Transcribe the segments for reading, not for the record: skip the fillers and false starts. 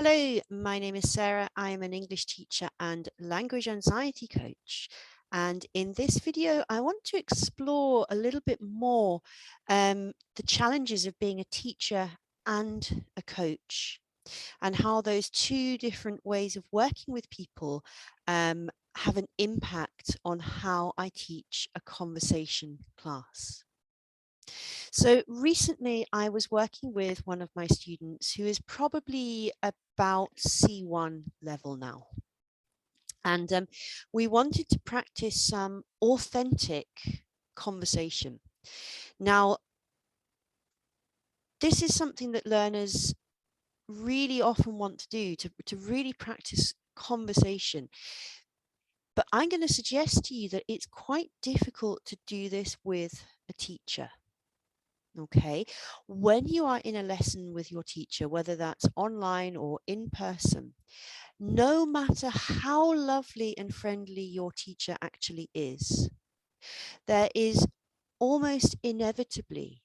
Hello, my name is Sarah. I am an English teacher and language anxiety coach. And in this video, I want to explore a little bit more the challenges of being a teacher and a coach, and how those two different ways of working with people have an impact on how I teach a conversation class. So recently I was working with one of my students who is probably about C1 level now. And we wanted to practice some authentic conversation. Now, this is something that learners really often want to do, to really practice conversation. But I'm going to suggest to you that it's quite difficult to do this with a teacher. Okay, when you are in a lesson with your teacher, whether that's online or in person, no matter how lovely and friendly your teacher actually is, there is almost inevitably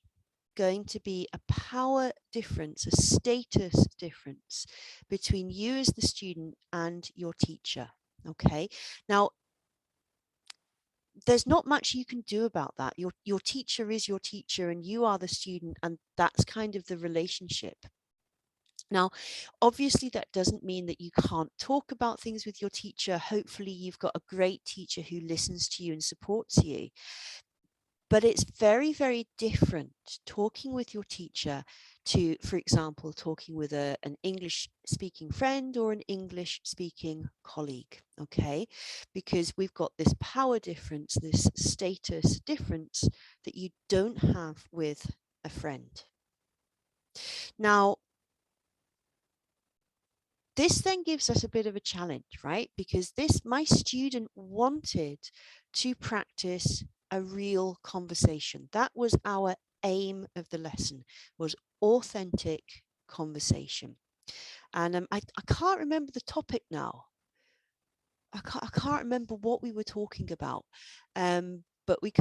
going to be a power difference, a status difference between you as the student and your teacher. Okay, now there's not much you can do about that. Your teacher is your teacher and you are the student, and that's kind of the relationship. Now, obviously, that doesn't mean that you can't talk about things with your teacher. Hopefully, you've got a great teacher who listens to you and supports you. But it's very, very different talking with your teacher to, for example, talking with an English speaking friend or an English speaking colleague, okay? Because we've got this power difference, this status difference that you don't have with a friend. Now, this then gives us a bit of a challenge, right? Because my student wanted to practice a real conversation. That was our aim of the lesson, was authentic conversation. And I can't remember the topic now. I can't remember what we were talking about. But we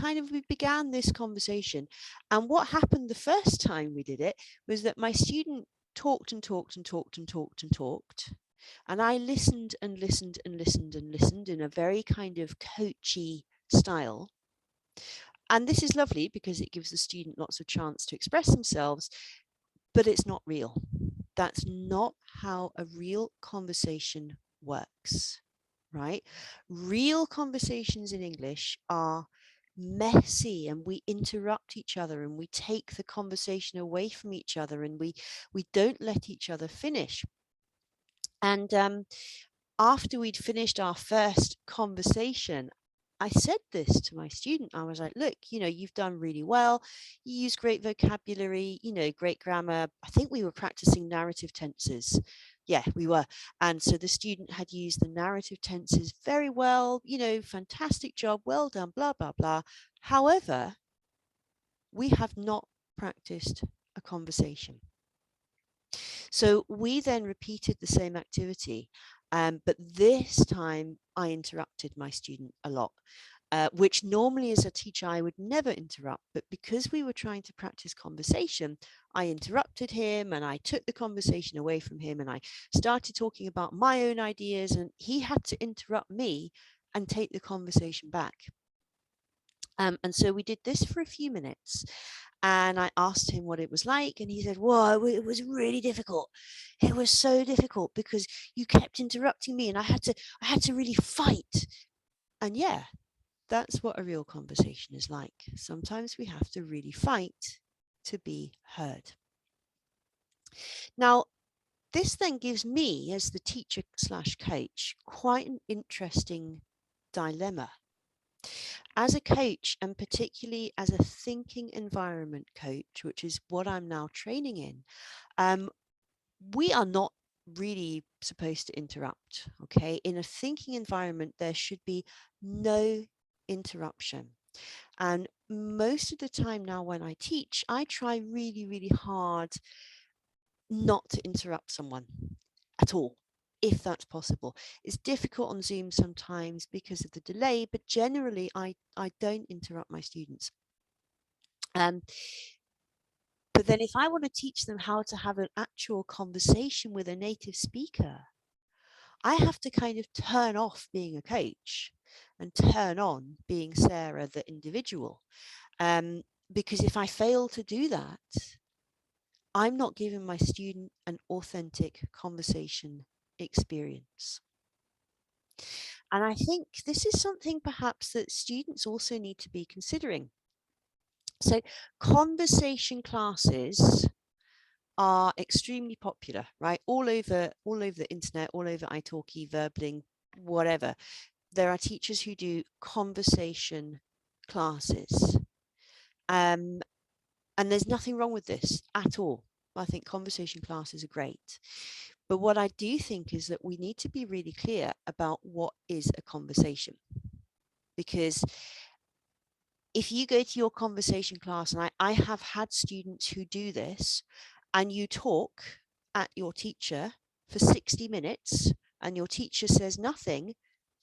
began this conversation. And what happened the first time we did it was that my student talked and talked and talked and talked and talked. And I listened and listened and listened and listened in a very kind of coachy style. And this is lovely because it gives the student lots of chance to express themselves, but it's not real. That's not how a real conversation works, right? Real conversations in English are messy, and we interrupt each other and we take the conversation away from each other, and we don't let each other finish. And after we'd finished our first conversation, I said this to my student. I was like, look, you've done really well. You use great vocabulary, great grammar. I think we were practicing narrative tenses. Yeah, we were. And so the student had used the narrative tenses very well, fantastic job, well done, blah, blah, blah. However, we have not practiced a conversation. So we then repeated the same activity, but this time I interrupted my student a lot, which normally as a teacher I would never interrupt. But because we were trying to practice conversation, I interrupted him and I took the conversation away from him and I started talking about my own ideas, and he had to interrupt me and take the conversation back. And so we did this for a few minutes, and I asked him what it was like, and he said, "Whoa, it was really difficult. It was so difficult because you kept interrupting me, and I had to really fight." And yeah, that's what a real conversation is like. Sometimes we have to really fight to be heard. Now, this then gives me, as the teacher slash coach, quite an interesting dilemma. As a coach, and particularly as a thinking environment coach, which is what I'm now training in, we are not really supposed to interrupt. Okay, in a thinking environment, there should be no interruption. And most of the time now when I teach, I try really, really hard not to interrupt someone at all, if that's possible. It's difficult on Zoom sometimes because of the delay, but generally I don't interrupt my students. But then if I want to teach them how to have an actual conversation with a native speaker, I have to kind of turn off being a coach and turn on being Sarah, the individual. Because if I fail to do that, I'm not giving my student an authentic conversation experience. And I think this is something perhaps that students also need to be considering. So conversation classes are extremely popular, right? All over the internet, all over italki, Verbling, whatever. There are teachers who do conversation classes. And there's nothing wrong with this at all. I think conversation classes are great. But what I do think is that we need to be really clear about what is a conversation. Because if you go to your conversation class, and I have had students who do this, and you talk at your teacher for 60 minutes and your teacher says nothing,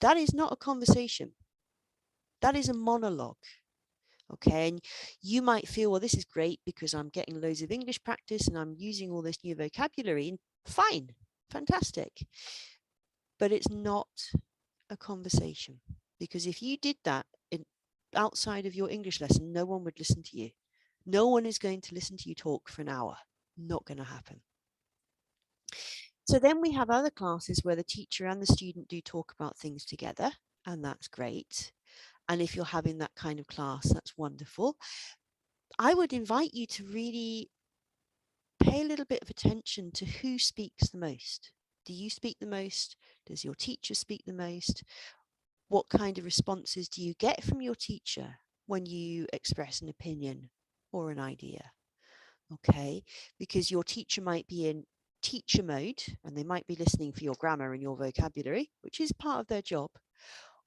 that is not a conversation. That is a monologue. Okay, and you might feel, well, this is great because I'm getting loads of English practice and I'm using all this new vocabulary. Fine, fantastic. But it's not a conversation, because if you did that outside of your English lesson, no one would listen to you. No one is going to listen to you talk for an hour. Not going to happen. So then we have other classes where the teacher and the student do talk about things together, and that's great. And if you're having that kind of class, that's wonderful. I would invite you to really pay a little bit of attention to who speaks the most. Do you speak the most? Does your teacher speak the most? What kind of responses do you get from your teacher when you express an opinion or an idea? Okay, because your teacher might be in teacher mode and they might be listening for your grammar and your vocabulary, which is part of their job,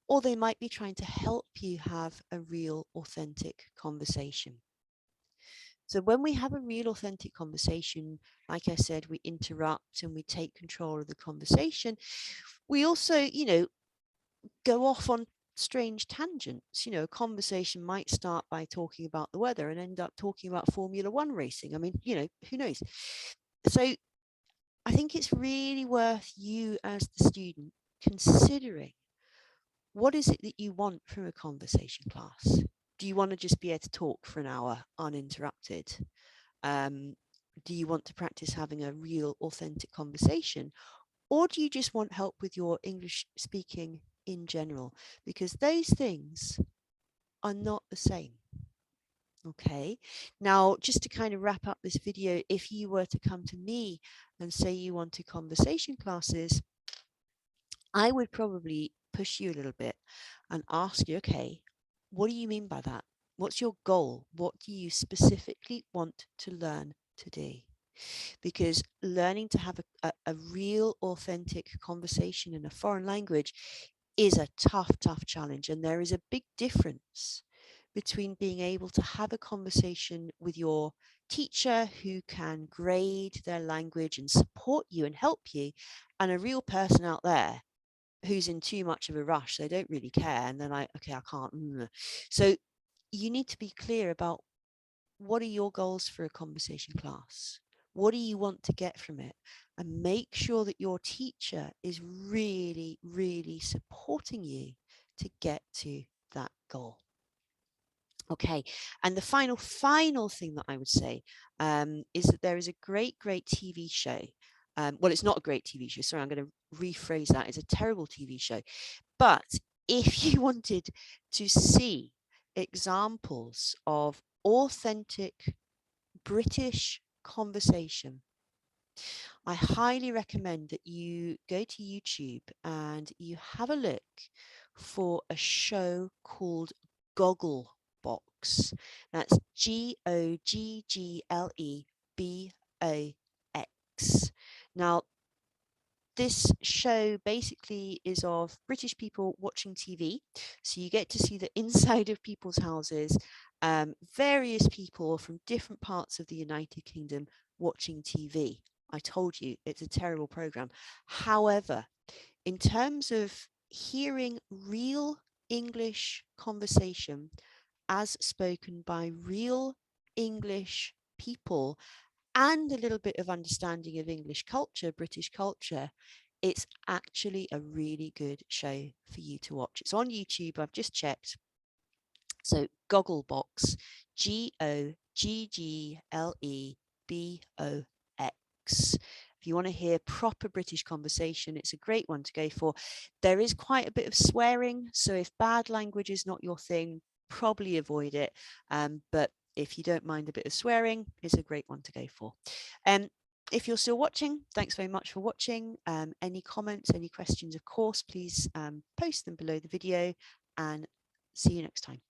or they might be trying to help you have a real authentic conversation. So when we have a real authentic conversation, like I said, we interrupt and we take control of the conversation. We also, go off on strange tangents. A conversation might start by talking about the weather and end up talking about Formula One racing. I mean, who knows? So I think it's really worth you as the student considering, what is it that you want from a conversation class? Do you want to just be able to talk for an hour uninterrupted? Do you want to practice having a real authentic conversation? Or do you just want help with your English speaking in general? Because those things are not the same. Okay, now just to kind of wrap up this video, if you were to come to me and say you wanted conversation classes, I would probably push you a little bit and ask you, okay, what do you mean by that? What's your goal? What do you specifically want to learn to do? Because learning to have a real authentic conversation in a foreign language is a tough challenge. And there is a big difference between being able to have a conversation with your teacher who can grade their language and support you and help you, and a real person out there who's in too much of a rush. They don't really care. And they're like, okay, I can't. So you need to be clear about, what are your goals for a conversation class? What do you want to get from it? And make sure that your teacher is really, really supporting you to get to that goal. Okay, and the final thing that I would say is that there is a great TV show. Well, it's not a great TV show. Sorry, I'm going to rephrase that. It's a terrible TV show. But if you wanted to see examples of authentic British conversation, I highly recommend that you go to YouTube and you have a look for a show called Gogglebox. That's Gogglebox. Now, this show basically is of British people watching TV. So you get to see the inside of people's houses, various people from different parts of the United Kingdom watching TV. I told you, it's a terrible program. However, in terms of hearing real English conversation as spoken by real English people and a little bit of understanding of English culture, British culture, it's actually a really good show for you to watch. It's on YouTube. I've just checked. So Gogglebox, Gogglebox. If you want to hear proper British conversation, it's a great one to go for. There is quite a bit of swearing, so if bad language is not your thing, probably avoid it. But if you don't mind a bit of swearing, it's a great one to go for. If you're still watching, thanks very much for watching. Any comments, any questions, of course, please post them below the video, and see you next time.